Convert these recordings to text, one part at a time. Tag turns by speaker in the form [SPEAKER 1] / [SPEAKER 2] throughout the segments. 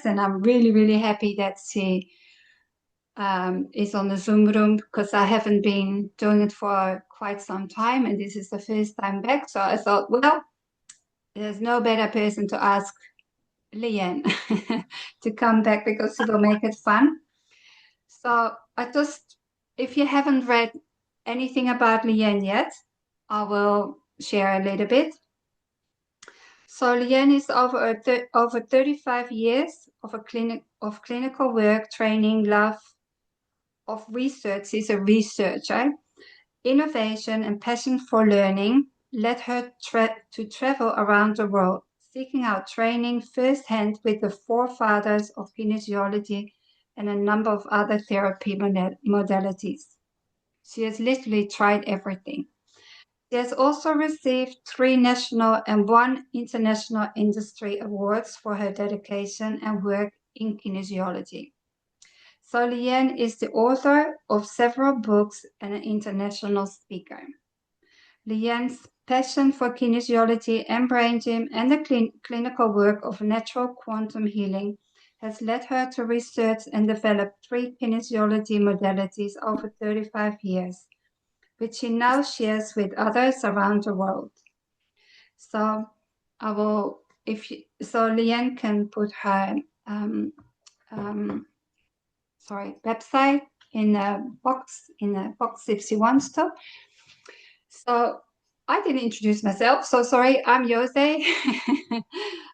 [SPEAKER 1] speakers, and I'm really, really happy that she is on the Zoom room, because I haven't been doing it for quite some time, and this is the first time back. So I thought, well, there's no better person to ask Leanne to come back, because she will make it fun. So I just, if you haven't read anything about Leanne yet, I will share a little bit. So Leanne is over 35 years of clinical work, training, love of research. She's a researcher. Innovation and passion for learning led her to travel around the world, seeking out training firsthand with the forefathers of kinesiology and a number of other therapy modalities. She has literally tried everything. She has also received 3 national and 1 international industry awards for her dedication and work in kinesiology. So Leanne is the author of several books and an international speaker. Leanne's passion for kinesiology and brain gym and the clinical work of natural quantum healing has led her to research and develop 3 kinesiology modalities over 35 years, which she now shares with others around the world. So I will, so Leanne can put her website in a box if she wants to. So I didn't introduce myself, so sorry. I'm Jose.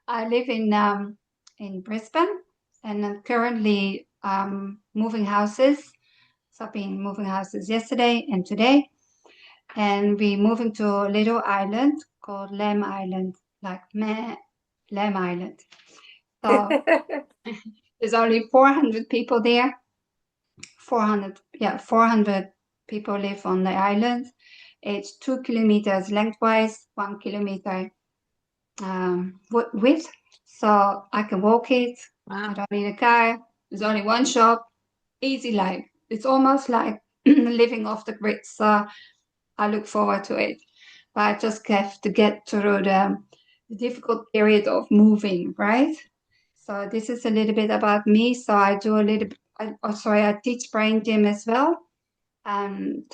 [SPEAKER 1] I live in Brisbane, and I'm currently moving houses. So I've been moving houses yesterday and today, and we're moving to a little island called Lamb Island, like Lamb Island. So there's only 400 people there. 400 people live on the island. It's 2 kilometers lengthwise, 1 kilometer width. So I can walk it. Wow. I don't need a car. There's only one shop. Easy life. It's almost like living off the grid. So I look forward to it. But I just have to get through the difficult period of moving, right? So this is a little bit about me. So I do a little bit, I teach brain gym as well, and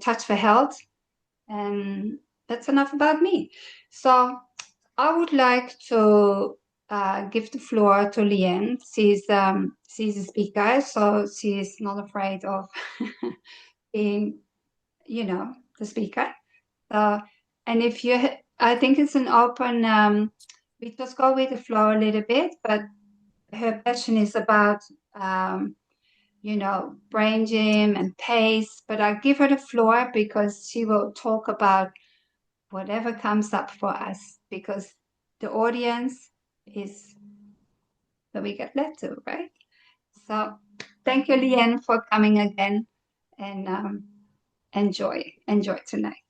[SPEAKER 1] Touch for Health. And that's enough about me. So I would like to give the floor to Leanne. She's a speaker, so she's not afraid of being, the speaker. And if you, I think it's an open, we just go with the flow a little bit, but her passion is about, brain gym and pace, but I give her the floor because she will talk about whatever comes up for us, because the audience is that we get led to, right? So thank you, Leanne, for coming again, and enjoy tonight.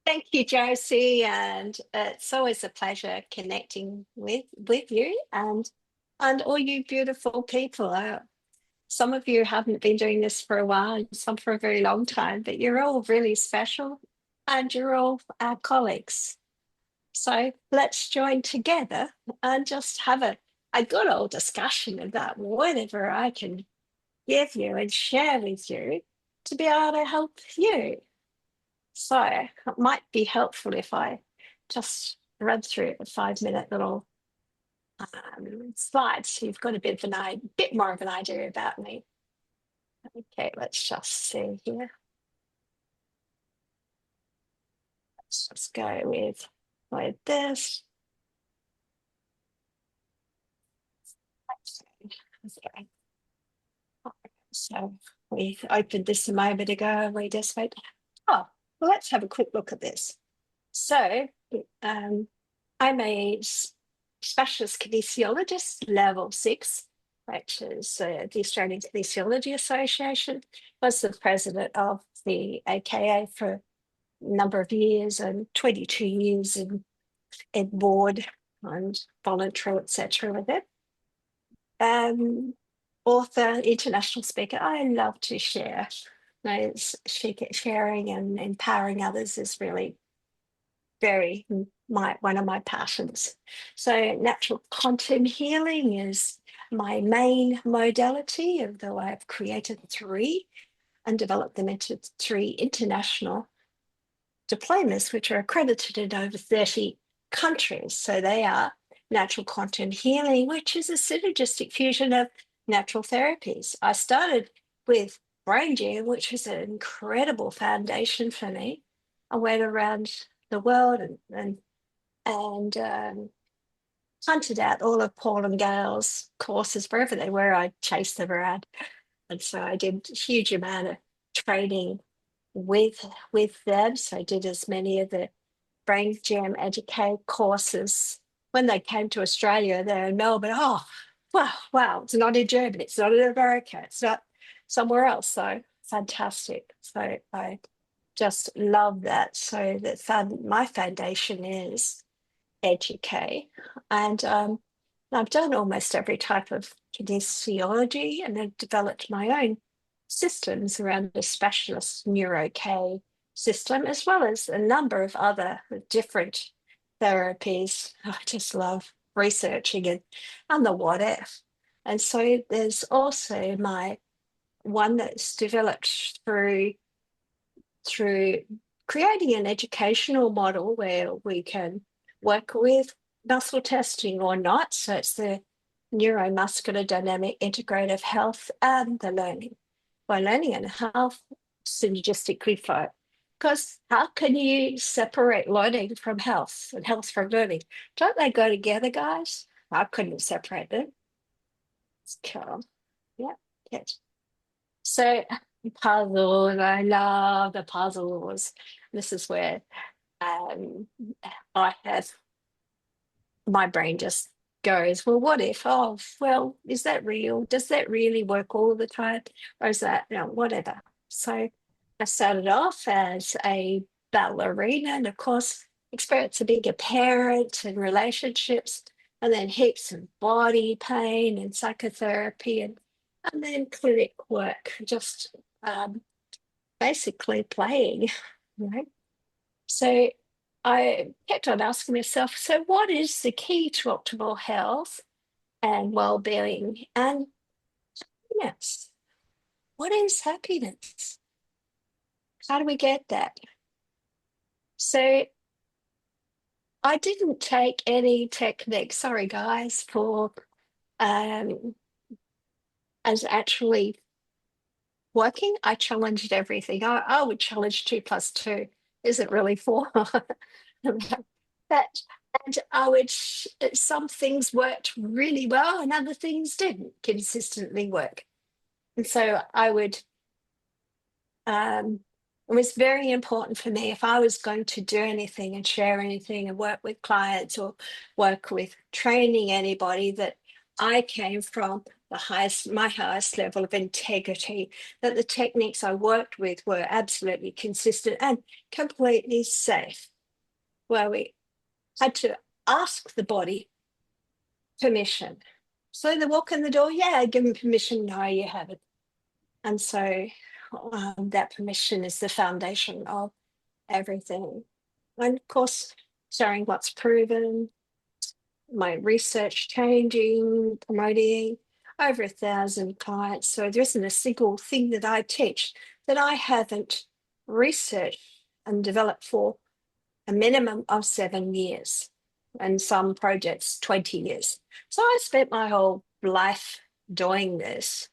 [SPEAKER 2] Thank you, Josie, and it's always a pleasure connecting with you and all you beautiful people. Some of you haven't been doing this for a while, some for a very long time, but you're all really special and you're all our colleagues. So let's join together and just have a good old discussion about whatever I can give you and share with you to be able to help you. So it might be helpful if I just run through a 5-minute little slide so you've got a bit more of an idea about me. Okay, let's just see here. Let's just go with this. Okay. So we opened this a moment ago and we just went, oh, well, let's have a quick look at this. So I'm a specialist kinesiologist, level 6, which is the Australian Kinesiology Association. Was the president of the AKA for a number of years and 22 years in board and voluntary, etc. with it. Author, international speaker. I love to share. Sharing and empowering others is really very one of my passions. So natural quantum healing is my main modality, although I've created 3 and developed them into 3 international diplomas, which are accredited in over 30 countries. So they are natural quantum healing, which is a synergistic fusion of natural therapies. I started with Brain Gym, which was an incredible foundation for me. I went around the world and hunted out all of Paul and Gail's courses wherever they were. I chased them around, and so I did a huge amount of training with them. So I did as many of the Brain Gym Educate courses. When they came to Australia, they're in Melbourne. Oh, wow, it's not in Germany, it's not in America, it's not somewhere else. So fantastic. So I just love that. So my foundation is Educate. And I've done almost every type of kinesiology, and I've developed my own systems around the specialist neuro-K system, as well as a number of other different therapies. I just love researching and the what if. And so there's also my one that's developed through creating an educational model where we can work with muscle testing or not. So it's the neuromuscular dynamic integrative health and the learning. By learning and health synergistically flow. Because how can you separate learning from health and health from learning? Don't they go together, guys? I couldn't separate them. It's cool. Yeah, good. So puzzles, I love the puzzles. This is where um, I have my brain just goes, well, what if? Oh, well, is that real? Does that really work all the time? Or is that, whatever. So I started off as a ballerina and, of course, experienced being a parent and relationships, and then heaps of body pain and psychotherapy and then clinic work, just basically playing, right? So I kept on asking myself, so what is the key to optimal health and well-being and happiness? What is happiness? How do we get that? So I didn't take any technique, sorry guys, for as actually working. I challenged everything. I would challenge 2+2. Is it really 4? But and some things worked really well and other things didn't consistently work. And so it was very important for me if I was going to do anything and share anything and work with clients or work with training anybody, that I came from my highest level of integrity, that the techniques I worked with were absolutely consistent and completely safe, where we had to ask the body permission. So they walk in the door, yeah, give them permission. No, you haven't. And so that permission is the foundation of everything. And of course, sharing what's proven, my research changing, promoting over 1,000 clients. So there isn't a single thing that I teach that I haven't researched and developed for a minimum of 7 years, and some projects 20 years. So I spent my whole life doing this.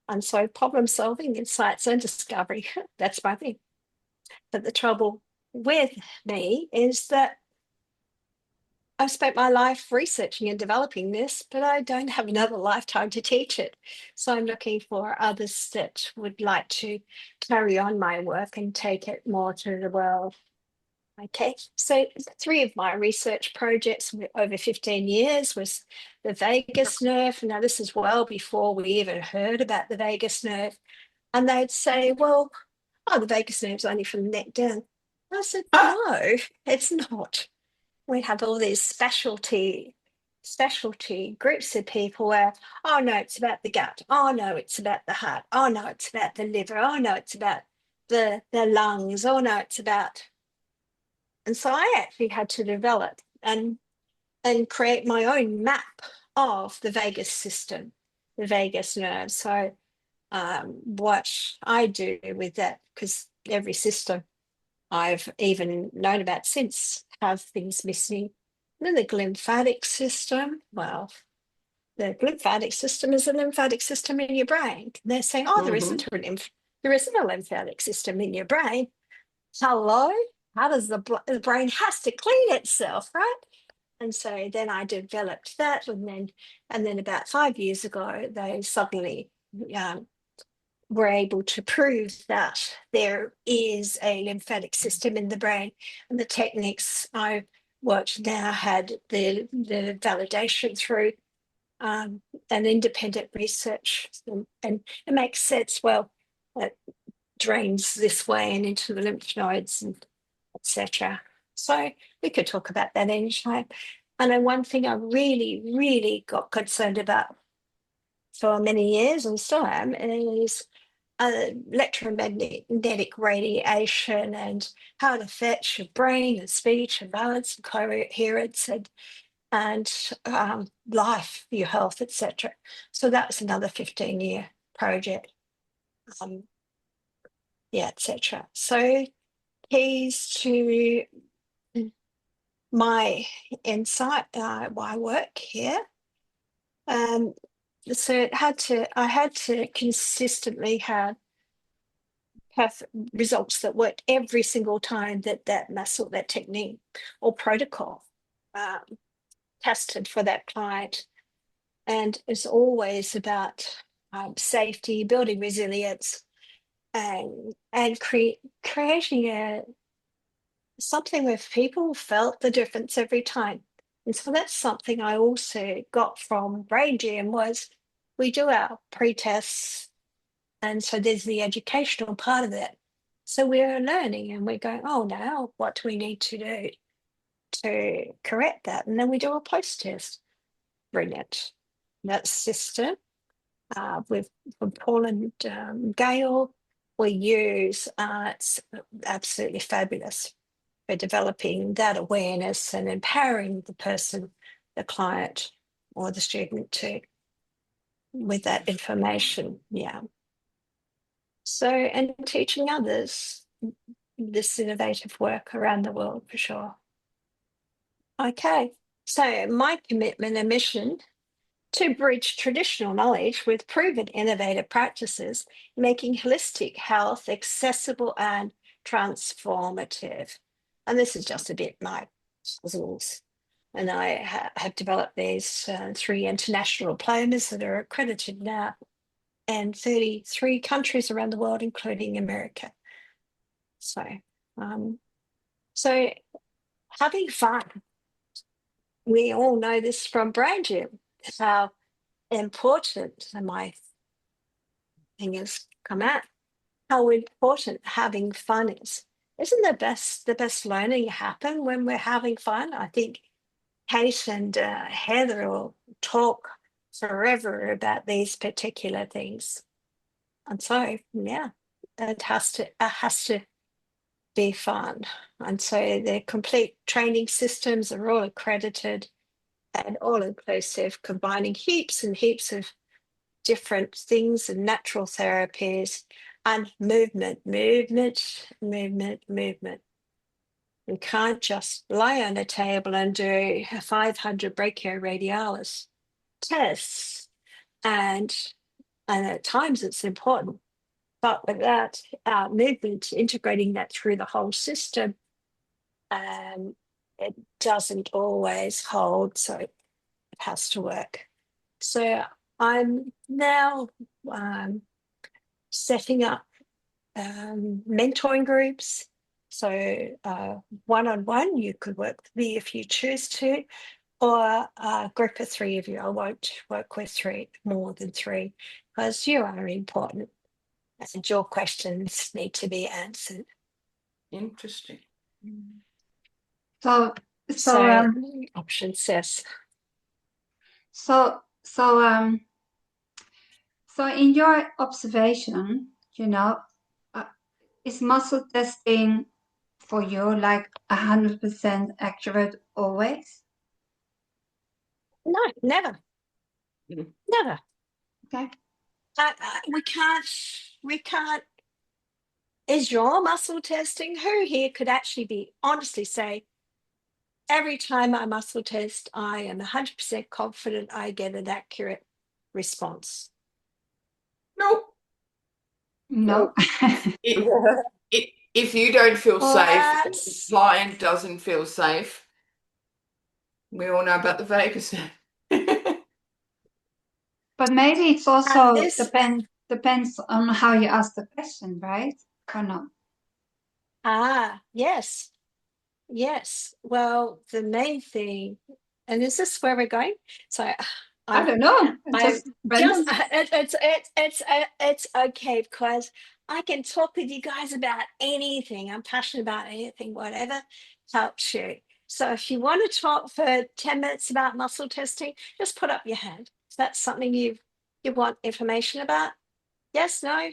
[SPEAKER 2] And so problem solving, insights and discovery, that's my thing. But the trouble with me is that I've spent my life researching and developing this, but I don't have another lifetime to teach it. So I'm looking for others that would like to carry on my work and take it more to the world. Okay, so 3 of my research projects over 15 years was the vagus nerve. Now, this is well before we even heard about the vagus nerve. And they'd say, well, the vagus nerve's only from the neck down. I said, no, it's not. We have all these specialty groups of people where, oh, no, it's about the gut. Oh, no, it's about the heart. Oh, no, it's about the liver. Oh, no, it's about the lungs. Oh, no, it's about And so I actually had to develop and create my own map of the vagus system, the vagus nerve. So what I do with that, because every system I've even known about since have things missing. And then the lymphatic system, well, the lymphatic system is a lymphatic system in your brain. They're saying, oh, there isn't a lymphatic system in your brain. Hello? How does the brain has to clean itself, right? And so then I developed that, and then about 5 years ago, they suddenly were able to prove that there is a lymphatic system in the brain, and the techniques I worked now had the validation through an independent research, and it makes sense. Well, it drains this way and into the lymph nodes and etc. So we could talk about that anytime. And then one thing I really, really got concerned about for many years and still am is electromagnetic radiation and how it affects your brain and speech and balance and coherence and life, your health, etc. So that was another 15-year project. Etc. So keys to my insight, my work here. So I had to consistently have results that worked every single time that muscle, that technique or protocol tested for that client. And it's always about safety, building resilience, and creating something where people felt the difference every time. And so that's something I also got from Brain Gym was we do our pre-tests, and so there's the educational part of it. So we're learning and we're going, oh, now what do we need to do to correct that? And then we do a post-test. Brilliant. That system with from Paul and Gail we use, it's absolutely fabulous for developing that awareness and empowering the person, the client or the student to with that information. Yeah. So, and teaching others this innovative work around the world for sure. Okay, so my commitment and mission to bridge traditional knowledge with proven innovative practices, making holistic health accessible and transformative. And this is just a bit my puzzles. And I have developed these 3 international diplomas that are accredited now in 33 countries around the world, including America. So, so having fun. We all know this from Brain Gym, how important, and my thing has come out, how important having fun is. Isn't the best learning happen when we're having fun? I think Kate and Heather will talk forever about these particular things. And so, yeah, it has to be fun. And so the complete training systems are all accredited and all inclusive, combining heaps and heaps of different things and natural therapies and movement. You can't just lie on a table and do a 500 brachioradialis tests. And at times it's important. But with that movement, integrating that through the whole system, it doesn't always hold. So it has to work. So I'm now setting up mentoring groups. So one-on-one, you could work with me if you choose to, or a group of 3 of you. I won't work with more than 3, because you are important and your questions need to be answered.
[SPEAKER 3] Interesting.
[SPEAKER 1] So
[SPEAKER 2] option says.
[SPEAKER 1] So in your observation, is muscle testing for you like 100% accurate always?
[SPEAKER 2] No, never,
[SPEAKER 3] Mm.
[SPEAKER 2] never.
[SPEAKER 1] Okay.
[SPEAKER 2] We can't. Is your muscle testing? Who here could actually be honestly say, every time I muscle test, I am 100% confident I get an accurate response?
[SPEAKER 3] Nope.
[SPEAKER 1] No.
[SPEAKER 3] If you don't feel safe, or the
[SPEAKER 2] What?
[SPEAKER 3] client doesn't feel safe, we all know about the vagus nerve.
[SPEAKER 1] But maybe it's
[SPEAKER 2] And
[SPEAKER 1] also
[SPEAKER 2] this,
[SPEAKER 1] depends on how you ask the question, right? Or not?
[SPEAKER 2] yes, yes. Well, the main thing, and is this where we're going? So
[SPEAKER 1] I
[SPEAKER 2] I'm
[SPEAKER 1] don't know.
[SPEAKER 2] I'm
[SPEAKER 1] Just
[SPEAKER 2] just
[SPEAKER 1] random.
[SPEAKER 2] it's okay because I can talk with you guys about anything. I'm passionate about anything, whatever helps you. So if you want to talk for 10 minutes about muscle testing, just put up your hand. Is that something you want information about? Yes, no?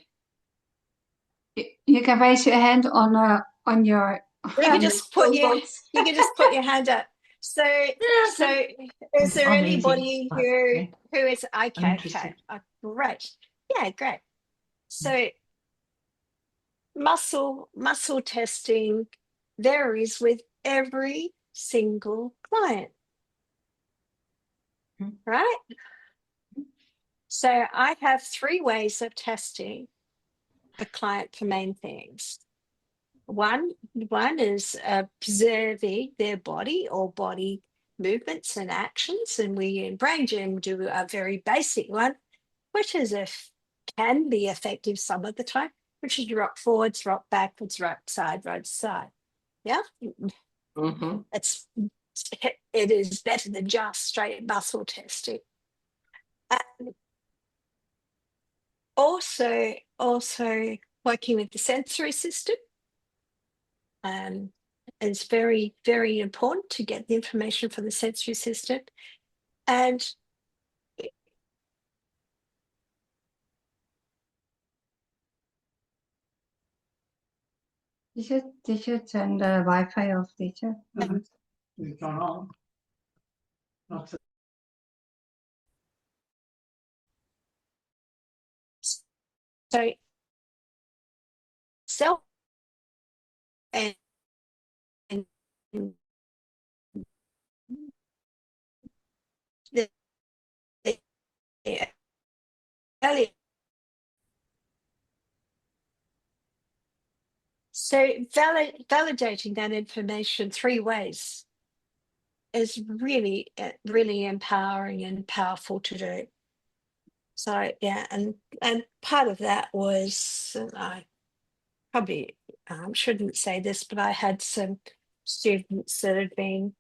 [SPEAKER 1] You can raise your hand on your
[SPEAKER 2] You can just put your
[SPEAKER 1] toolbox.
[SPEAKER 2] you can just put your hand up. So so
[SPEAKER 3] Yeah.
[SPEAKER 2] is there
[SPEAKER 4] I'm easy,
[SPEAKER 2] anybody
[SPEAKER 4] but,
[SPEAKER 2] here
[SPEAKER 4] yeah,
[SPEAKER 2] who is
[SPEAKER 4] I'm
[SPEAKER 2] okay?
[SPEAKER 4] interested.
[SPEAKER 2] Great. Yeah, great. So muscle testing varies with every single client, right? So I have 3 ways of testing a client for main things. One is observing their body or body movements and actions, and we in Brain Gym do a very basic one, which is can be effective some of the time, which is rock forwards, rock backwards, rock side, rock side. Yeah,
[SPEAKER 3] Mm-hmm.
[SPEAKER 2] it is better than just straight muscle testing. And also working with the sensory system. It's very, very important to get the information from the sensory system. And
[SPEAKER 1] Did you turn the Wi-Fi off, did you?
[SPEAKER 4] It's gone on. Not to-
[SPEAKER 2] so self and, and the, the earlier. So validating that information 3 ways is really, really empowering and powerful to do. So yeah, and part of that was I probably shouldn't say this, but I had some students that had been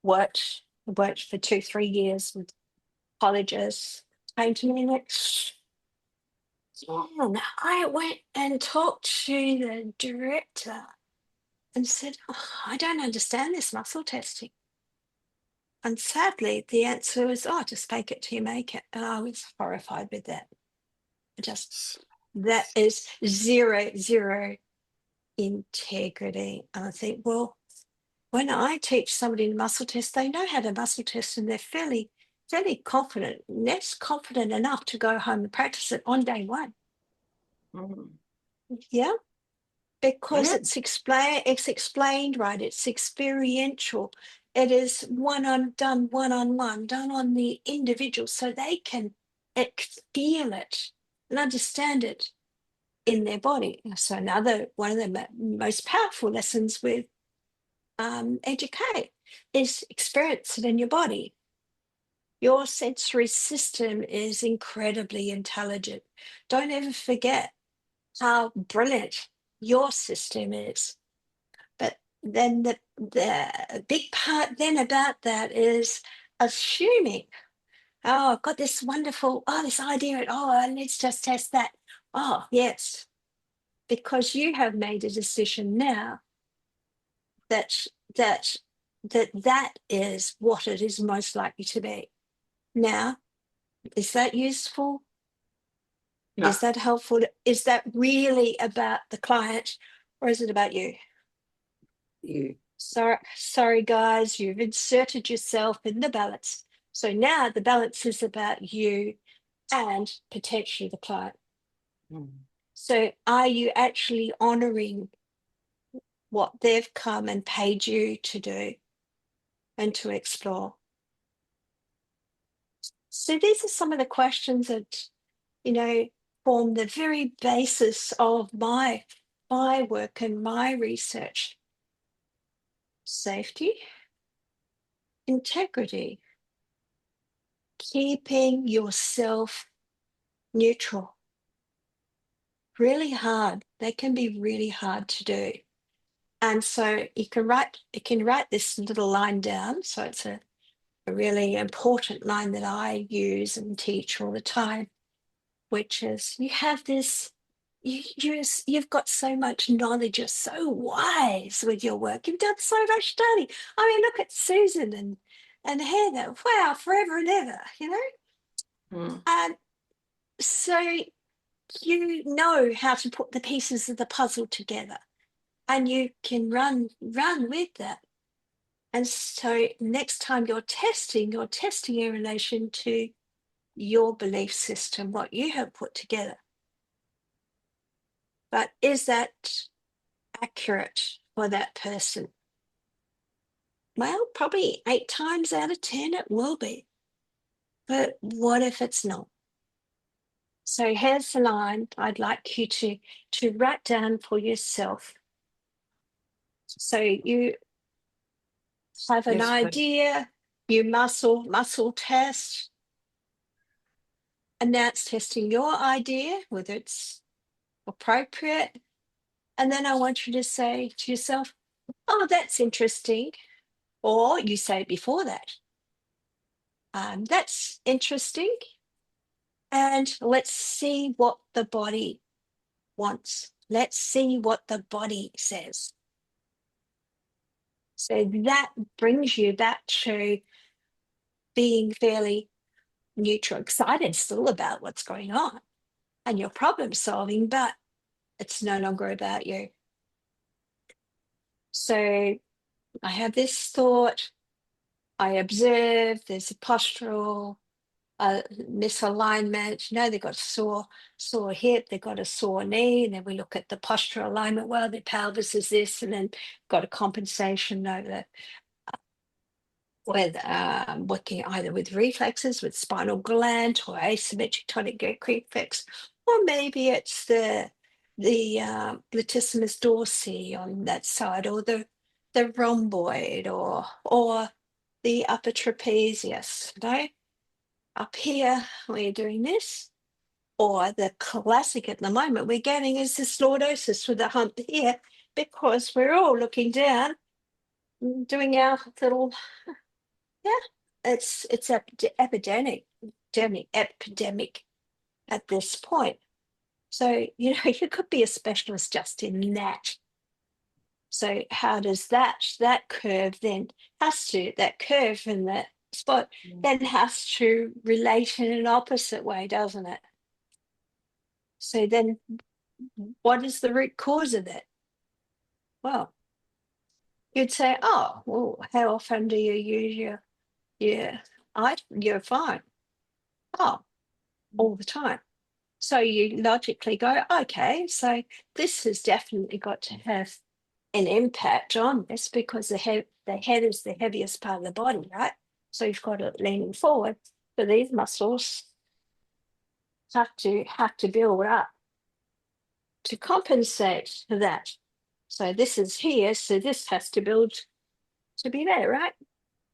[SPEAKER 2] worked for 2-3 years with colleges came to me like, and I went and talked to the director and said, oh, I don't understand this muscle testing. And sadly, the answer was, oh, just fake it till you make it. And I was horrified with that. That is zero integrity. And I think, well, when I teach somebody to muscle test, they know how to muscle test and they're fairly confident, less confident enough to go home and practice it on day 1.
[SPEAKER 3] Mm-hmm.
[SPEAKER 2] Yeah. Because
[SPEAKER 3] Yeah.
[SPEAKER 2] it's explained right, it's experiential, it is done one-on-one, done on the individual so they can feel it and understand it in their body. So another one of the most powerful lessons with educate is experience it in your body. Your sensory system is incredibly intelligent. Don't ever forget how brilliant your system is. But then the big part then about that is assuming, oh, I've got this wonderful, this idea, and let's just test that. Oh, yes, because you have made a decision now that that that is what it is most likely to be. Now, is that useful?
[SPEAKER 3] No.
[SPEAKER 2] Is that helpful? Is that really about the client or is it about you?
[SPEAKER 3] you.
[SPEAKER 2] Sorry, guys, you've inserted yourself in the balance. So now the balance is about you and potentially the client. So are you actually honoring what they've come and paid you to do and to explore? So these are some of the questions that, form the very basis of my work and my research. Safety, integrity, keeping yourself neutral. Really hard. They can be really hard to do. And so you can write this little line down. So it's a really important line that I use and teach all the time, which is you have this, you've got so much knowledge, you're so wise with your work, you've done so much study. I mean, look at Susan and Heather, wow, forever and ever, And so you know how to put the pieces of the puzzle together, and you can run with that. And so next time you're testing in relation to your belief system, what you have put together. But is that accurate for that person? Well, probably 8 times out of 10 it will be. But what if it's not? So here's the line I'd like you to write down for yourself. So you have an
[SPEAKER 3] Yes, please.
[SPEAKER 2] idea, you muscle test, and now it's testing your idea, whether it's appropriate. And then I want you to say to yourself, oh, that's interesting. Or you say before that, that's interesting. And let's see what the body wants. Let's see what the body says. So that brings you back to being fairly neutral, excited still about what's going on and your problem solving, but it's no longer about you. So I have this thought, I observe, there's a postural misalignment. They've got a sore hip, they've got a sore knee, and then we look at the postural alignment. Well, the pelvis is this, and then got a compensation over with working either with reflexes, with spinal gland, or asymmetric tonic reflex, or maybe it's the latissimus dorsi on that side, or the rhomboid, or the upper trapezius. Up here, we're doing this, or the classic at the moment we're getting is this lordosis with the hump here, because we're all looking down, doing our little, it's epidemic at this point. So, you could be a specialist just in that. So how does that curve then that curve in that spot then has to relate in an opposite way, doesn't it? So then what is the root cause of that? Well, you'd say, oh, well, how often do you use you're fine. Oh, all the time. So you logically go, okay, so this has definitely got to have an impact on this, because the head is the heaviest part of the body, right? So you've got it leaning forward. So these muscles have to build up to compensate for that. So this is here, so this has to build to be there, right?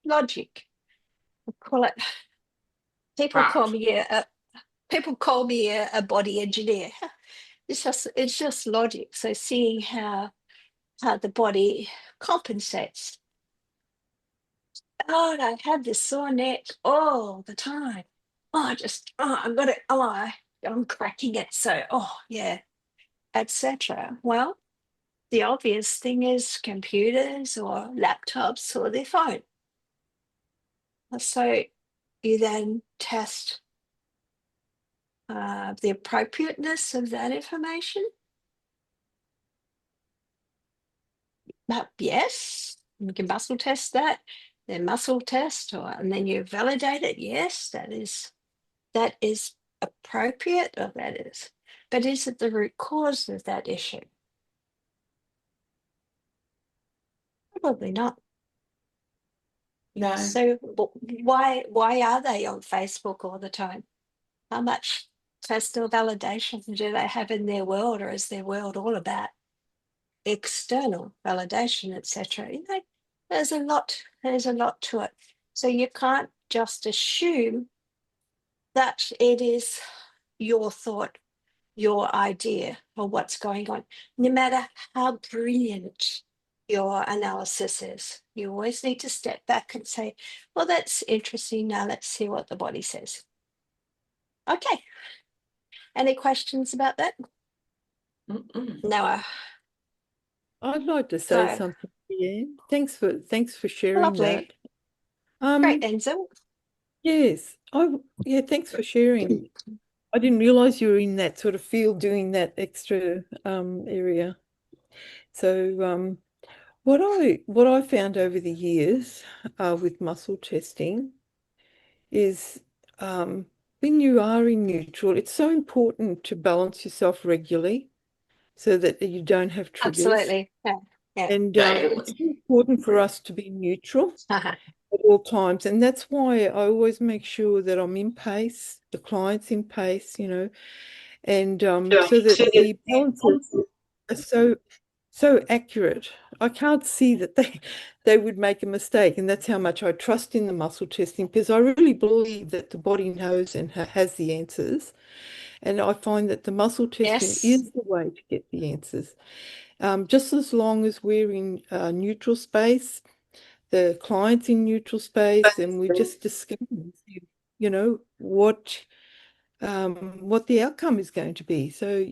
[SPEAKER 2] Logic. I call it. People call me a body engineer. It's just logic. So seeing how the body compensates. Oh, I had this sore neck all the time. Oh, I'm cracking it. So, yeah, etc. Well, the obvious thing is computers or laptops or their phone. So you then test the appropriateness of that information. Yes, you can muscle test that. Then muscle test, and then you validate it. Yes, that is appropriate, or that is. But is it the root cause of that issue? Probably not.
[SPEAKER 3] No.
[SPEAKER 2] So why are they on Facebook all the time? How much personal validation do they have in their world, or is their world all about external validation, etc.? You know, there's a lot to it. So you can't just assume that it is your thought, your idea, or what's going on, no matter how brilliant your analysis is. You always need to step back and say, well, that's interesting. Now let's see what the body says. Okay. Any questions about that? No.
[SPEAKER 5] I'd like to say
[SPEAKER 2] So
[SPEAKER 5] something, Leanne. Thanks for sharing
[SPEAKER 2] lovely.
[SPEAKER 5] that.
[SPEAKER 2] Great, Enzo.
[SPEAKER 5] Yes. Thanks for sharing. I didn't realize you were in that sort of field doing that extra area. So what I found over the years with muscle testing is when you are in neutral, it's so important to balance yourself regularly so that you don't have triggers.
[SPEAKER 2] Absolutely. Yeah.
[SPEAKER 5] And it's important for us to be neutral
[SPEAKER 2] Uh-huh.
[SPEAKER 5] at all times. And that's why I always make sure that I'm in pace, the client's in pace, and so that the balances are so accurate. I can't see that they would make a mistake. And that's how much I trust in the muscle testing, because I really believe that the body knows and has the answers. And I find that the muscle testing is the way to get the answers. Just as long as we're in neutral space, the client's in neutral space, and we're just discussing, what the outcome is going to be. So,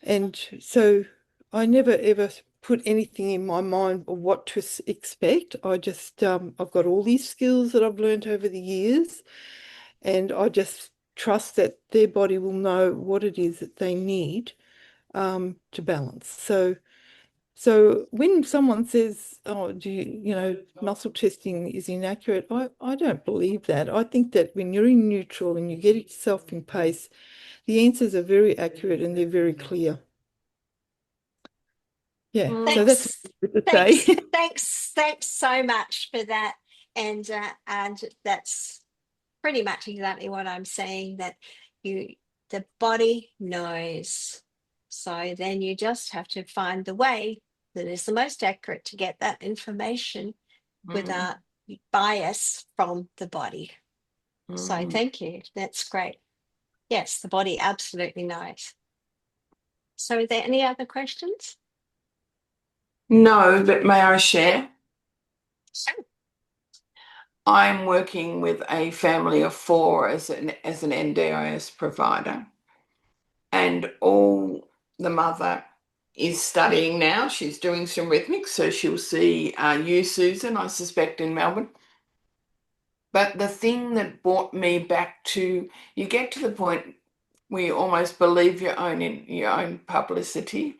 [SPEAKER 5] and so I never ever put anything in my mind of what to expect. I just, I've got all these skills that I've learned over the years, and I just trust that their body will know what it is that they need to balance. So when someone says, oh, muscle testing is inaccurate, I don't believe that. I think that when you're in neutral and you get yourself in pace, the answers are very accurate and they're very clear. Yeah, so that's what to say.
[SPEAKER 2] Thanks so much for that. And that's pretty much exactly what I'm saying, that the body knows. So then you just have to find the way that is the most accurate to get that information without bias from the body. So thank you. That's great. Yes, the body absolutely knows. So are there any other questions?
[SPEAKER 3] No, but may I share?
[SPEAKER 2] Sure.
[SPEAKER 3] I'm working with a family of 4 as an NDIS provider, and all the mother is studying now. She's doing some rhythmics, so she'll see you, Susan, I suspect, in Melbourne. But the thing that brought me back to, you get to the point where you almost believe your own publicity.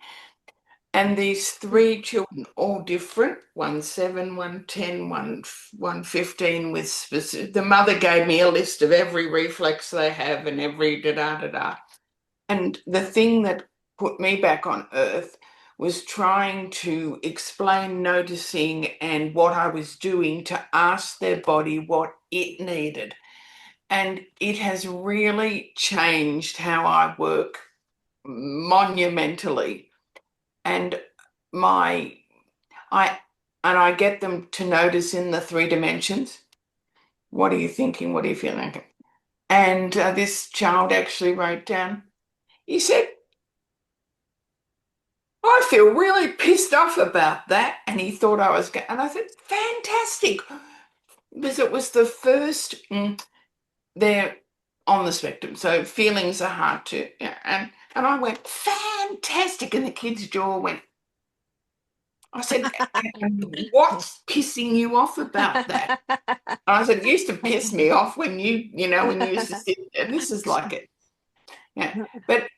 [SPEAKER 3] And these 3 children, all different, 1 7, 1 10, 1 15, with specific. The mother gave me a list of every reflex they have and every da-da-da-da. And the thing that put me back on earth was trying to explain noticing and what I was doing to ask their body what it needed. And it has really changed how I work monumentally. And I get them to notice in the 3 dimensions. What are you thinking? What are you feeling? And this child actually wrote down, he said, I feel really pissed off about that. And he thought I was going, and I said, fantastic. Because it was the first, they're on the spectrum, so feelings are hard to, and I went, fantastic. And the kid's jaw went, I said, what's pissing you off about that? And I said, it used to piss me off when you used to sit there. This is like it. Yeah. But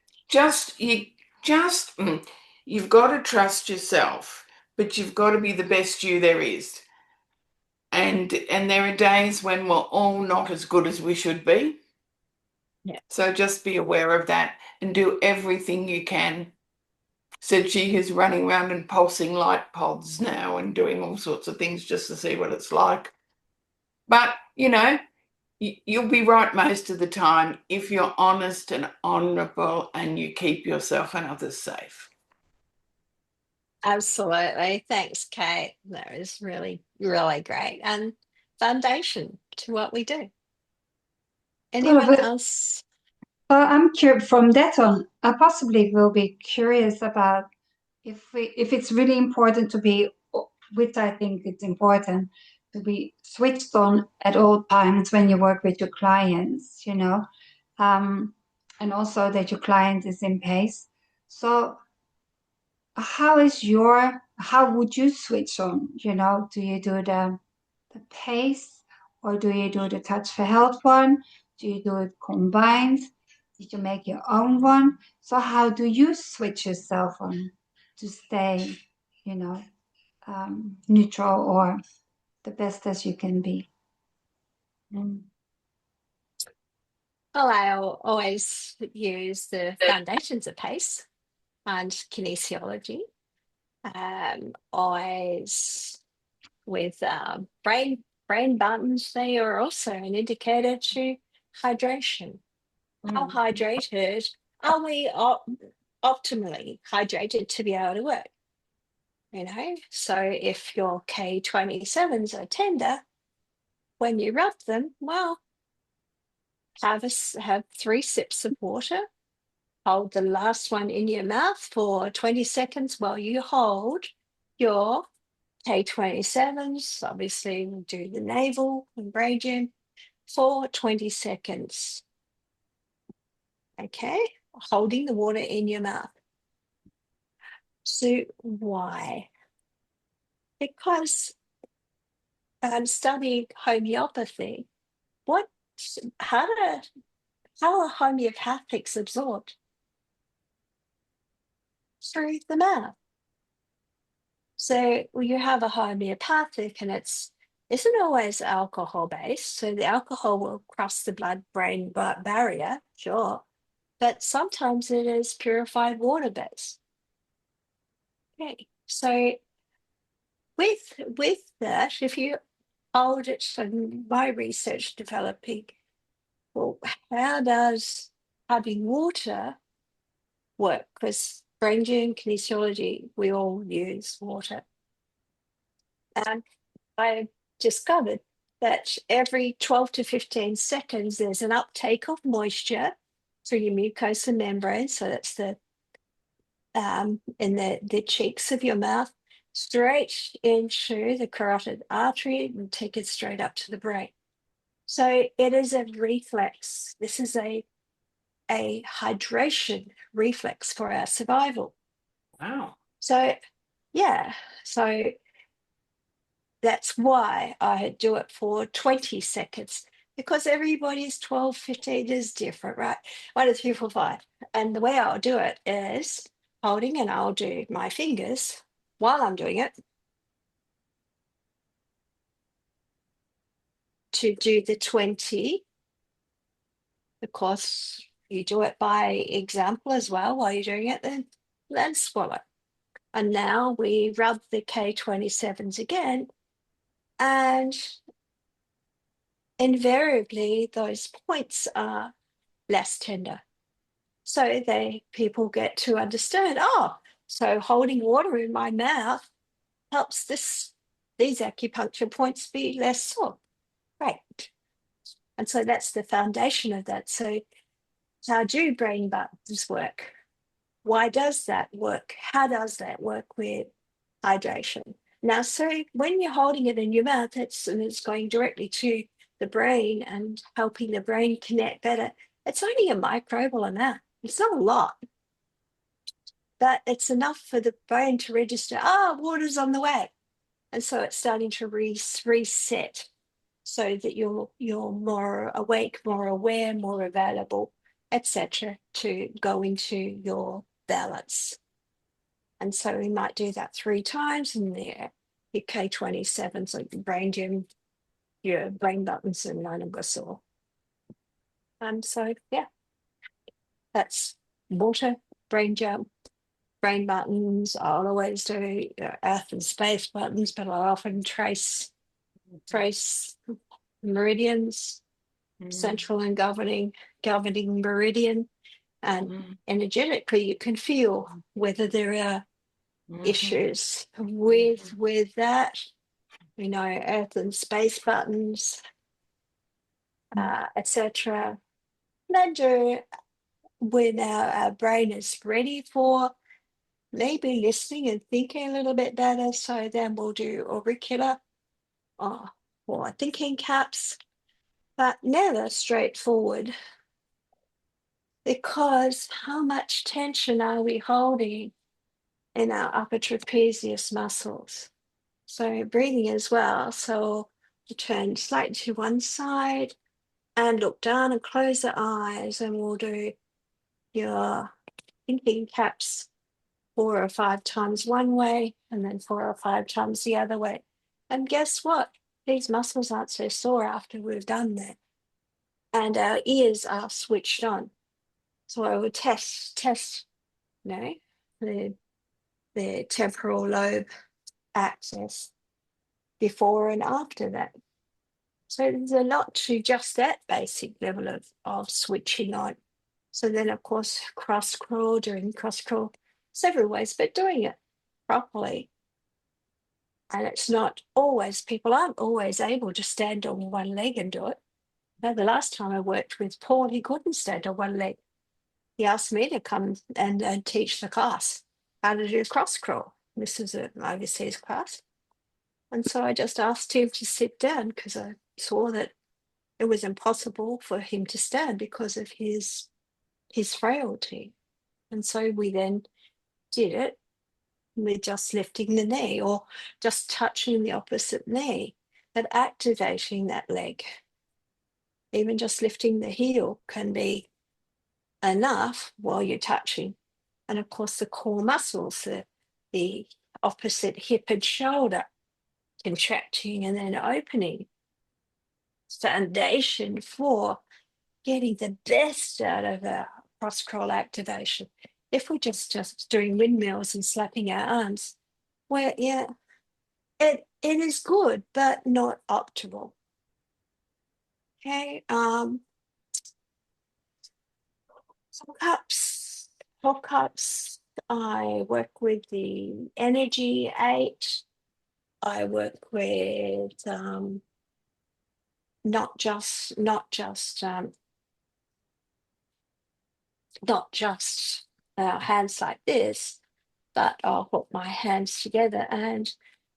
[SPEAKER 3] you've got to trust yourself. but you've got to be the best you there is. And there are days when we're all not as good as we should be.
[SPEAKER 2] Yeah.
[SPEAKER 3] So just be aware of that and do everything you can. Said she who's running around and pulsing light pods now and doing all sorts of things just to see what it's like. But, you know, you'll be right most of the time if you're honest and honourable and you keep yourself and others safe.
[SPEAKER 2] Absolutely. Thanks, Kate. That was really, really great and foundation to what we do. Anyone
[SPEAKER 1] but-
[SPEAKER 2] else?
[SPEAKER 1] I'm curious from that on. I possibly will be curious about if it's really important to be, which I think it's important to be switched on at all times when you work with your clients, you know, and also that your client is in pace. So how would you switch on? You know, do you do the pace, or do you do the Touch for Health one? Do you do it combined? Did you make your own one? So how do you switch yourself on to stay, you know, neutral or the best as you can be?
[SPEAKER 2] Well, I'll always use the foundations of PACE and kinesiology. Always with brain buttons, they are also an indicator to hydration. How hydrated are we? Optimally hydrated to be able to work. You know, so if your K27s are tender, when you rub them, well, have 3 sips of water. Hold the last one in your mouth for 20 seconds while you hold your K27s. Obviously, we'll do the navel and brain gym for 20 seconds. Okay, holding the water in your mouth. So why? Because studying homeopathy, how are homeopathics absorbed? Through the mouth. So you have a homeopathic and isn't always alcohol based. So the alcohol will cross the blood-brain barrier, sure, but sometimes it is purified water based. Okay, so with that, if you hold it, so my research developing, well, how does having water work? Because brain gym, kinesiology, we all use water. And I discovered that every 12 to 15 seconds, there's an uptake of moisture through your mucosa membrane. So that's in the cheeks of your mouth, straight into the carotid artery and take it straight up to the brain. So it is a reflex. This is a hydration reflex for our survival.
[SPEAKER 3] Wow.
[SPEAKER 2] So, yeah. So that's why I do it for 20 seconds, because everybody's 12, 15 is different, right? 1, 2, 3, 4, 5. And the way I'll do it is holding, and I'll do my fingers while I'm doing it to do the 20. Of course, you do it by example as well while you're doing it, then swallow. And now we rub the K27s again, and invariably those points are less tender. So people get to understand, so holding water in my mouth helps these acupuncture points be less sore. Great. And so that's the foundation of that. So how do brain buttons work? Why does that work? How does that work with hydration? Now, so when you're holding it in your mouth, it's going directly to the brain and helping the brain connect better. It's only a microbial amount. It's not a lot, but it's enough for the brain to register, water's on the way. And so it's starting to reset so that you're more awake, more aware, more available, etc., to go into your balance. And so we might do that 3 times in there. Your K27, so your brain gym, your brain buttons, and line of whistle. So yeah, that's water, brain jump, brain buttons. I'll always do earth and space buttons, but I'll often trace meridians, central and governing meridian, and energetically you can feel whether there are issues with that, earth and space buttons, etc. Then do when our brain is ready for maybe listening and thinking a little bit better. So then we'll do auricular or thinking caps, but never straightforward, because how much tension are we holding in our upper trapezius muscles? So breathing as well. So you turn slightly to one side and look down and close the eyes, and we'll do your thinking caps 4 or 5 times one way and then 4 or 5 times the other way. And guess what? These muscles aren't so sore after we've done that. And our ears are switched on. So I will test, the temporal lobe access before and after that. So there's a lot to just that basic level of switching on. So then, of course, doing cross crawl, several ways, but doing it properly. And it's not always, people aren't always able to stand on one leg and do it. Now, the last time I worked with Paul, he couldn't stand on one leg. He asked me to come and teach the class how to do cross crawl. This is an overseas class. And so I just asked him to sit down because I saw that it was impossible for him to stand because of his frailty. And so we then did it with just lifting the knee or just touching the opposite knee, but activating that leg. Even just lifting the heel can be enough while you're touching. And of course, the core muscles, the opposite hip and shoulder, contracting and then opening. Foundation for getting the best out of our cross crawl activation. If we're just doing windmills and slapping our arms, well, yeah, it is good, but not optimal. Okay, hookups. I work with the Energy 8. I work with not just hands like this, but I'll hook my hands together and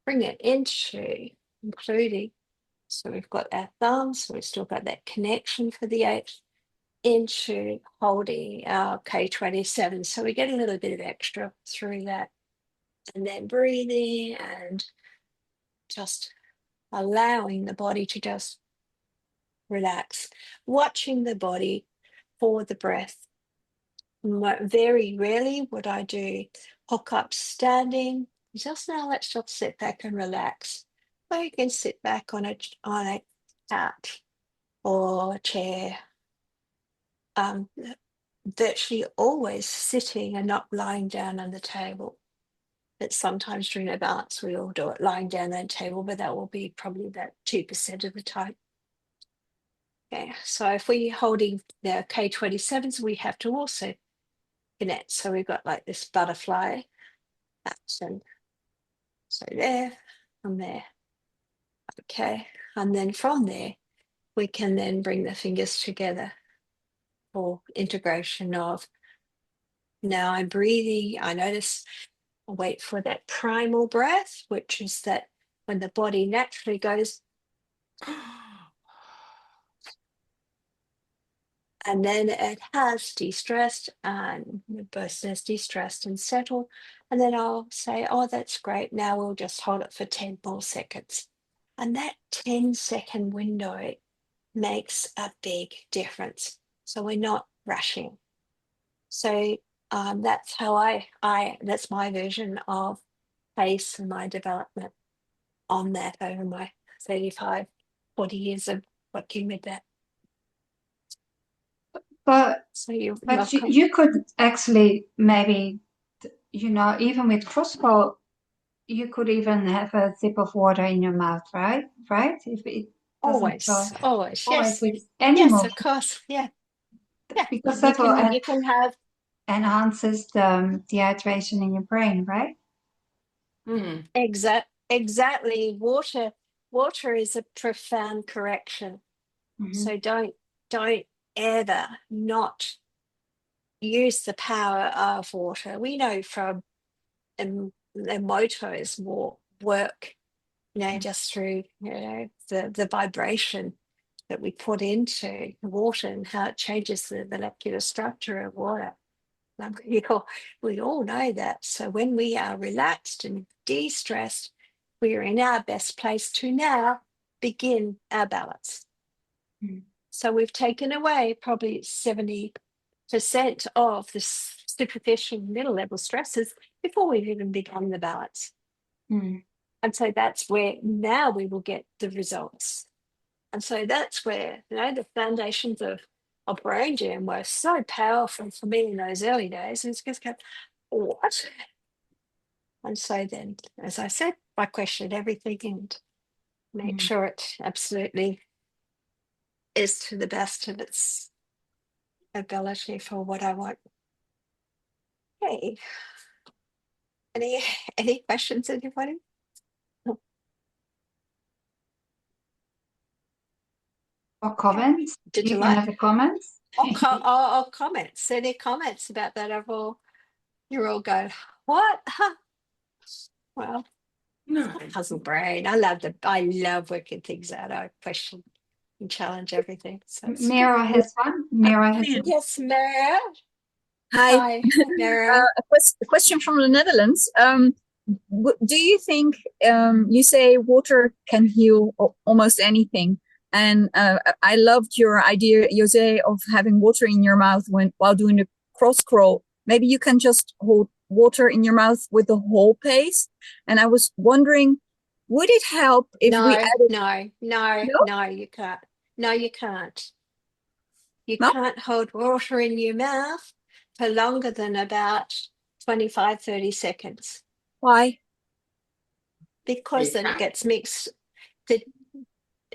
[SPEAKER 2] bring it into, including, so we've got our thumbs, so we've still got that connection for the 8, into holding our K27. So we get a little bit of extra through that. And then breathing and just allowing the body to just relax, watching the body for the breath. Very rarely would I do hook up standing. Just now, let's just sit back and relax. Or you can sit back on a couch or a chair. Virtually always sitting and not lying down on the table. But sometimes during a balance, we all do it lying down on the table, but that will be probably about 2% of the time. Okay, so if we're holding the K27s, we have to also connect. So we've got like this butterfly action. So there, and there. Okay, and then from there, we can then bring the fingers together for integration of, now I'm breathing, I notice, I wait for that primal breath, which is that when the body naturally goes, and then it has de-stressed and the person has de-stressed and settled. And then I'll say, oh, that's great. Now we'll just hold it for 10 more seconds. And that 10-second window makes a big difference. So we're not rushing. So That's how that's my version of pace and my development on that over my 35, 40 years of working with that.
[SPEAKER 1] But
[SPEAKER 2] So you're
[SPEAKER 1] but
[SPEAKER 2] welcome.
[SPEAKER 1] you could actually maybe, even with crossbow, you could even have a sip of water in your mouth, right? Right? If it doesn't
[SPEAKER 2] Always, always,
[SPEAKER 1] always
[SPEAKER 2] yes,
[SPEAKER 1] with
[SPEAKER 2] yes,
[SPEAKER 1] animals,
[SPEAKER 2] of course, yeah.
[SPEAKER 1] because
[SPEAKER 2] You
[SPEAKER 1] that will
[SPEAKER 2] can have
[SPEAKER 1] enhances the hydration in your brain, right?
[SPEAKER 3] Mm.
[SPEAKER 2] exactly. Water is a profound correction.
[SPEAKER 1] Mhm.
[SPEAKER 2] So don't ever not use the power of water. We know from Emoto's work, just through the vibration that we put into water and how it changes the molecular structure of water. We all know that. So when we are relaxed and de-stressed, we are in our best place to now begin our balance.
[SPEAKER 1] Mm.
[SPEAKER 2] So we've taken away probably 70% of the superficial middle level stresses before we've even begun the balance.
[SPEAKER 1] Mm.
[SPEAKER 2] And so that's where now we will get the results. And so that's where, the foundations of Brain Gym were so powerful for me in those early days. It's just go, what? And so then, as I said, I questioned everything and make sure it absolutely is to the best of its ability for what I want. Hey, any questions, anybody?
[SPEAKER 1] Or comments?
[SPEAKER 2] Did you
[SPEAKER 1] can
[SPEAKER 2] like?
[SPEAKER 1] have a comments.
[SPEAKER 2] Or comments? Any comments about that? You're all going, what? Huh. Well,
[SPEAKER 3] No.
[SPEAKER 2] puzzle brain. I love working things out. I question and challenge everything. So it's good.
[SPEAKER 1] Mira has one. Mira has one.
[SPEAKER 2] Yes, Mara.
[SPEAKER 6] Hi.
[SPEAKER 2] Hi, Mara.
[SPEAKER 6] A question from the Netherlands. Do you think you say water can heal almost anything? And I loved your idea, Jose, of having water in your mouth while doing the cross crawl. Maybe you can just hold water in your mouth with the whole pace. And I was wondering, would it help if we added?
[SPEAKER 2] No, you can't. No, you can't. You
[SPEAKER 6] No?
[SPEAKER 2] can't hold water in your mouth for longer than about 25, 30 seconds.
[SPEAKER 6] Why?
[SPEAKER 2] Because then it gets mixed. The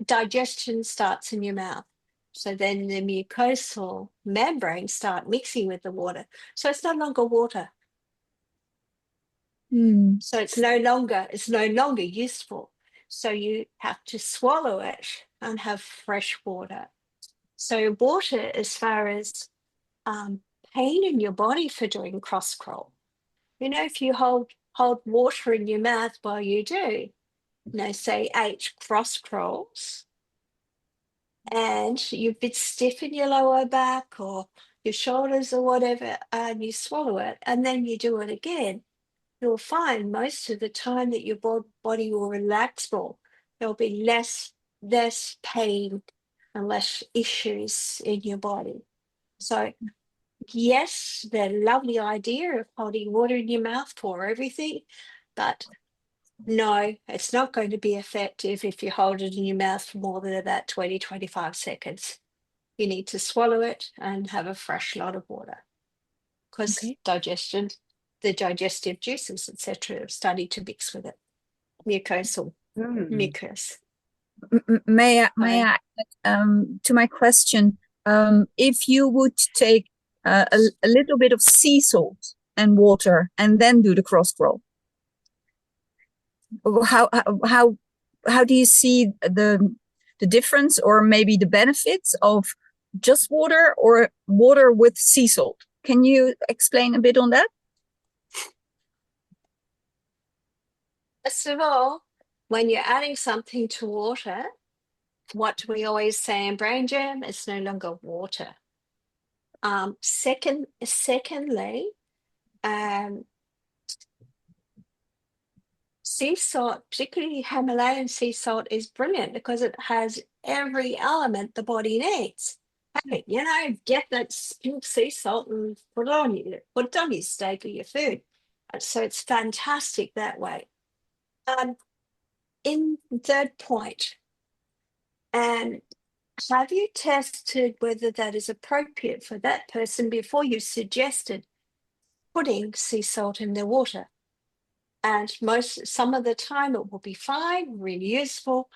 [SPEAKER 2] digestion starts in your mouth. So then the mucosal membranes start mixing with the water. So it's no longer water. So it's no longer useful. So you have to swallow it and have fresh water. So water, as far as pain in your body for doing cross crawl, if you hold water in your mouth while you do, say 8 cross crawls, and you're a bit stiff in your lower back or your shoulders or whatever, and you swallow it, and then you do it again, you'll find most of the time that your body will relax more. There'll be less pain and less issues in your body. So yes, the lovely idea of holding water in your mouth for everything, but no, it's not going to be effective if you hold it in your mouth for more than about 20, 25 seconds. You need to swallow it and have a fresh lot of water, because the digestive juices, etc., have started to mix with it. Mucosal mucus.
[SPEAKER 6] May I to my question, if you would take a little bit of sea salt and water and then do the cross crawl, how do you see the difference, or maybe the benefits of just water or water with sea salt? Can you explain a bit on that?
[SPEAKER 2] First of all, when you're adding something to water, what do we always say in Brain Gym? It's no longer water. Secondly, sea salt, particularly Himalayan sea salt, is brilliant because it has every element the body needs. Hey, you know, get that pink sea salt and put it on you. Put it on your steak or your food. So it's fantastic that way. In third point, and have you tested whether that is appropriate for that person before you suggested putting sea salt in their water? And some of the time it will be fine, really useful,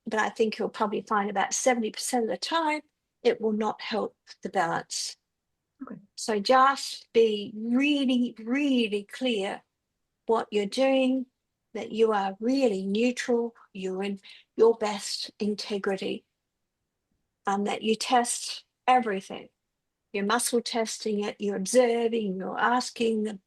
[SPEAKER 2] but I think you'll probably find about 70% of the time it will not help the balance.
[SPEAKER 6] Okay.
[SPEAKER 2] So just be really, really clear what you're doing, that you are really neutral, you're in your best integrity, and that you test everything. You're muscle testing it, you're observing, you're asking them,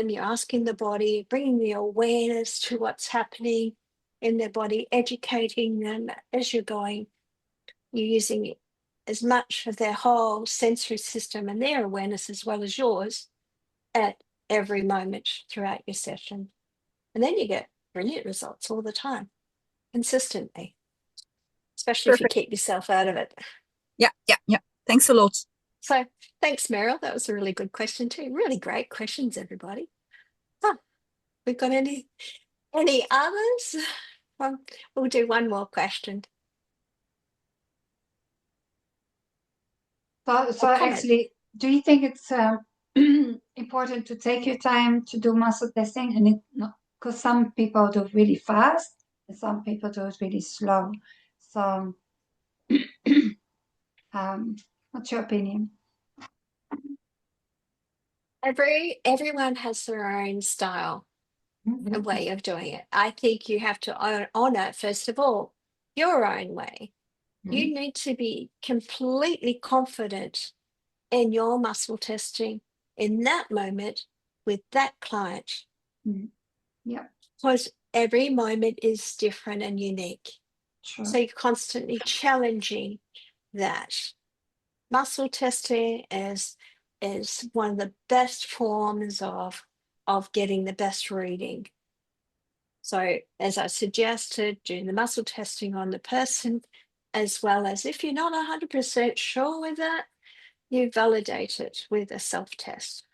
[SPEAKER 2] you're asking the body, bringing the awareness to what's happening in their body, educating them as you're going. You're using as much of their whole sensory system and their awareness as well as yours at every moment throughout your session. And then you get brilliant results all the time, consistently, especially if you
[SPEAKER 6] Perfect.
[SPEAKER 2] keep yourself out of it.
[SPEAKER 6] Yeah. Thanks a lot.
[SPEAKER 2] So thanks, Meryl. That was a really good question too. Really great questions, everybody. Huh. We've got any others? We'll do one more question.
[SPEAKER 1] So
[SPEAKER 2] comment.
[SPEAKER 1] actually, do you think it's important to take your time to do muscle testing? And because some people do it really fast and some people do it really slow. So, what's your opinion?
[SPEAKER 2] Everyone has their own style and way of doing it. I think you have to honor, first of all, your own way. You need to be completely confident in your muscle testing in that moment with that client.
[SPEAKER 1] Yeah.
[SPEAKER 2] Because every moment is different and unique.
[SPEAKER 1] Sure.
[SPEAKER 2] So you're constantly challenging that. Muscle testing is one of the best forms of getting the best reading. So as I suggested, doing the muscle testing on the person, as well as if you're not 100% sure with that, you validate it with a self-test.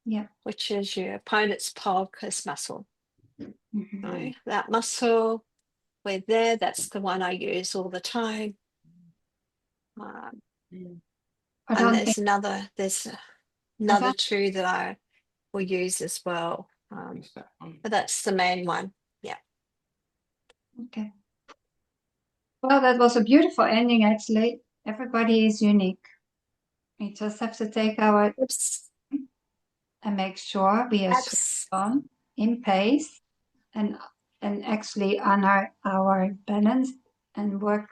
[SPEAKER 1] Yeah.
[SPEAKER 2] Which is your opponent's pulchus muscle.
[SPEAKER 1] Mm-hmm.
[SPEAKER 2] Right? That muscle, that's the one I use all the time. And there's another two that I will use as well. But that's the main one. Yeah.
[SPEAKER 1] Okay. Well, that was a beautiful ending, actually. Everybody is unique. We just have to take our and make sure we are on in pace and actually honor our balance and the work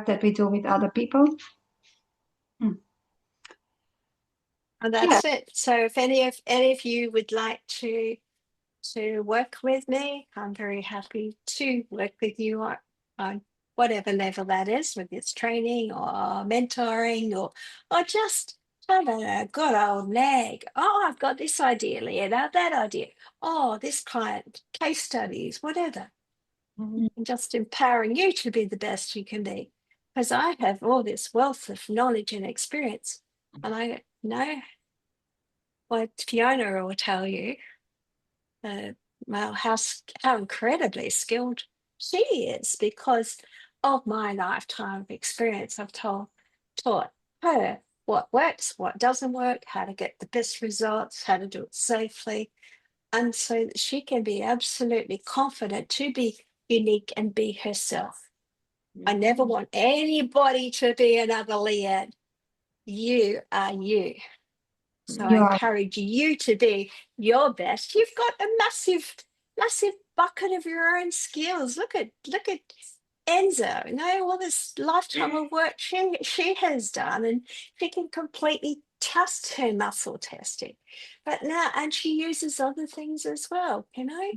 [SPEAKER 1] that we do with other people.
[SPEAKER 2] And that's it. So if any of you would like to work with me, I'm very happy to work with you on whatever level that is, whether it's training or mentoring or just having a good old leg. Oh, I've got this idea, Leonard, that idea. Oh, this client, case studies, whatever. And just empowering you to be the best you can be. Because I have all this wealth of knowledge and experience. And I know what Fiona will tell you, well, how incredibly skilled she is because of my lifetime of experience. I've taught her what works, what doesn't work, how to get the best results, how to do it safely. And so that she can be absolutely confident to be unique and be herself. I never want anybody to be another Leanne. You are you. So I encourage you to be your best. You've got a massive bucket of your own skills. Look at Enzo, you know, all this lifetime of work she has done, and she can completely trust her muscle testing. But now, and she uses other things as well, you know.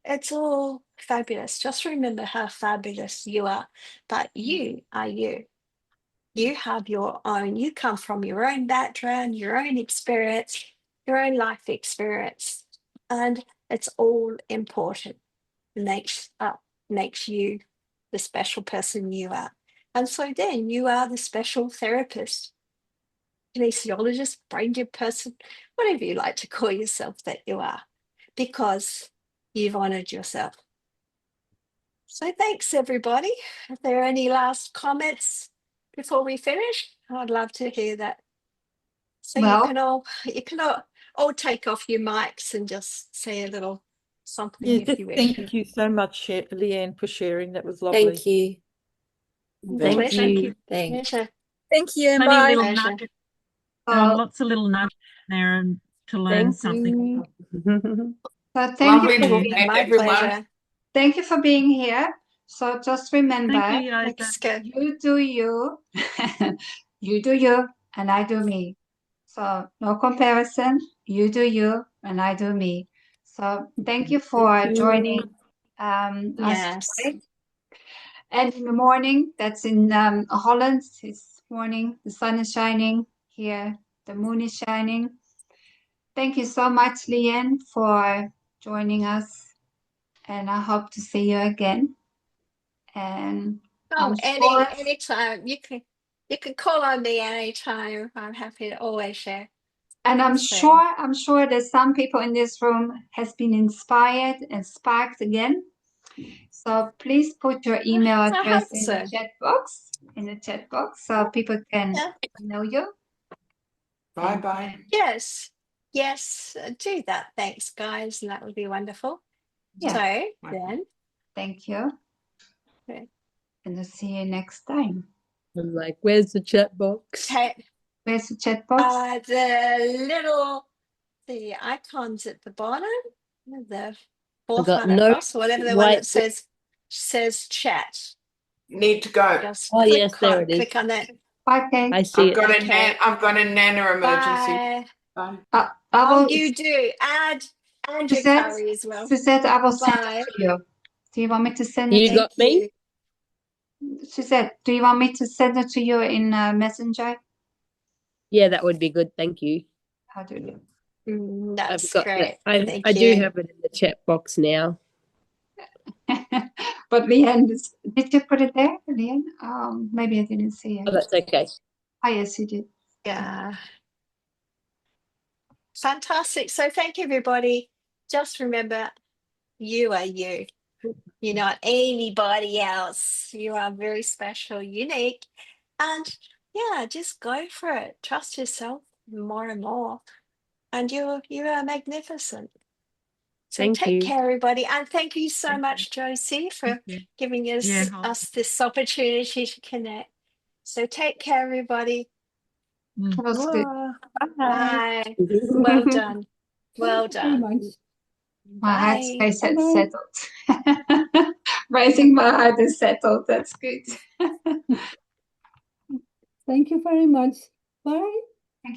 [SPEAKER 2] It's all fabulous. Just remember how fabulous you are. But you are you. You have your own, you come from your own background, your own experience, your own life experience, and it's all important. Makes you the special person you are. And so then you are the special therapist, kinesiologist, brain dead person, whatever you like to call yourself that you are, because you've honored yourself. So thanks, everybody. Are there any last comments before we finish? I'd love to hear that. So
[SPEAKER 1] Well-
[SPEAKER 2] you can all take off your mics and just say a little something
[SPEAKER 5] Yeah,
[SPEAKER 2] if
[SPEAKER 5] just
[SPEAKER 2] you wish.
[SPEAKER 5] thank you so much, Leanne, for sharing. That was lovely.
[SPEAKER 7] Thank you.
[SPEAKER 3] Thank
[SPEAKER 2] Pleasure.
[SPEAKER 7] you. Thanks.
[SPEAKER 2] Pleasure.
[SPEAKER 6] Thank you and
[SPEAKER 8] Funny
[SPEAKER 6] bye.
[SPEAKER 8] little
[SPEAKER 2] Pleasure.
[SPEAKER 8] nugget. There were
[SPEAKER 1] So,
[SPEAKER 8] lots of little nuggets there and to learn
[SPEAKER 7] Thank
[SPEAKER 8] something.
[SPEAKER 7] you.
[SPEAKER 1] so thank
[SPEAKER 3] Lovely
[SPEAKER 1] you
[SPEAKER 3] to
[SPEAKER 1] for
[SPEAKER 3] meet
[SPEAKER 1] being,
[SPEAKER 2] My
[SPEAKER 3] everyone.
[SPEAKER 2] pleasure.
[SPEAKER 1] thank you for being here. So just remember,
[SPEAKER 8] Thank you, Yosa.
[SPEAKER 2] Thanks, Kat.
[SPEAKER 1] you do you, you do you, and I do me. So no comparison. You do you, and I do me. So thank you for
[SPEAKER 7] Thank you.
[SPEAKER 1] joining us
[SPEAKER 2] Yes.
[SPEAKER 1] today. And in the morning, that's in Holland, it's morning, the sun is shining here, the moon is shining. Thank you so much, Leanne, for joining us, and I hope to see you again. And
[SPEAKER 2] Oh,
[SPEAKER 1] I'm sure,
[SPEAKER 2] anytime. You can call on me anytime. I'm happy to always share.
[SPEAKER 1] and I'm
[SPEAKER 2] So-
[SPEAKER 1] sure that some people in this room has been inspired and sparked again. So please put your email
[SPEAKER 2] I
[SPEAKER 1] address
[SPEAKER 2] hope
[SPEAKER 1] in
[SPEAKER 2] so.
[SPEAKER 1] the chat box, so people can
[SPEAKER 2] Yeah.
[SPEAKER 1] know you.
[SPEAKER 3] Bye bye.
[SPEAKER 2] Yes. Yes, do that. Thanks, guys. And that would be wonderful.
[SPEAKER 1] Yeah.
[SPEAKER 2] So then,
[SPEAKER 1] Thank you.
[SPEAKER 2] Okay.
[SPEAKER 1] And I'll see you next time.
[SPEAKER 7] I'm like, where's the chat box?
[SPEAKER 2] okay,
[SPEAKER 1] Where's the chat box?
[SPEAKER 2] the icons at the bottom, the
[SPEAKER 7] I
[SPEAKER 2] fourth
[SPEAKER 7] got
[SPEAKER 2] one
[SPEAKER 7] no
[SPEAKER 2] across, whatever the one
[SPEAKER 7] white-
[SPEAKER 2] that says chat.
[SPEAKER 3] Need to go.
[SPEAKER 2] Just
[SPEAKER 7] Oh,
[SPEAKER 2] click
[SPEAKER 7] yes, there it is.
[SPEAKER 2] click on that.
[SPEAKER 1] Okay.
[SPEAKER 7] I see
[SPEAKER 3] I've got
[SPEAKER 7] it.
[SPEAKER 2] Okay.
[SPEAKER 3] I've got a nana emergency.
[SPEAKER 2] Bye.
[SPEAKER 3] Bye.
[SPEAKER 1] I
[SPEAKER 2] Oh,
[SPEAKER 1] will,
[SPEAKER 2] you do. Add your
[SPEAKER 1] Suzette,
[SPEAKER 2] curry as well.
[SPEAKER 1] Suzette, I will send
[SPEAKER 2] Bye.
[SPEAKER 1] it to you. Do you want me to send it
[SPEAKER 7] You
[SPEAKER 1] to
[SPEAKER 7] got me?
[SPEAKER 1] you? Suzette, do you want me to send it to you in Messenger?
[SPEAKER 7] Yeah, that would be good. Thank you.
[SPEAKER 1] How do you?
[SPEAKER 2] That's
[SPEAKER 7] I've got
[SPEAKER 2] great.
[SPEAKER 7] that.
[SPEAKER 2] Thank
[SPEAKER 7] I do
[SPEAKER 2] you.
[SPEAKER 7] have it in the chat box now.
[SPEAKER 1] But Leanne, did you put it there, Leanne? Maybe I didn't see it.
[SPEAKER 7] Oh, that's okay.
[SPEAKER 1] Oh, yes, you did.
[SPEAKER 2] Yeah. Fantastic. So thank you, everybody. Just remember, you are you. You're not anybody else. You are very special, unique. And yeah, just go for it. Trust yourself more and more. And you are magnificent. So
[SPEAKER 7] Thank
[SPEAKER 2] take
[SPEAKER 7] you.
[SPEAKER 2] care, everybody. And thank you so
[SPEAKER 8] Thank you.
[SPEAKER 2] much, Josie, for
[SPEAKER 8] Thank you.
[SPEAKER 2] giving
[SPEAKER 8] Yeah,
[SPEAKER 2] us this opportunity to connect. So take care, everybody.
[SPEAKER 1] That was good.
[SPEAKER 2] Bye. Well done. Well done.
[SPEAKER 1] My heart
[SPEAKER 2] Bye.
[SPEAKER 1] space had settled. Raising my heart is settled. That's good.
[SPEAKER 9] Thank you very much. Bye.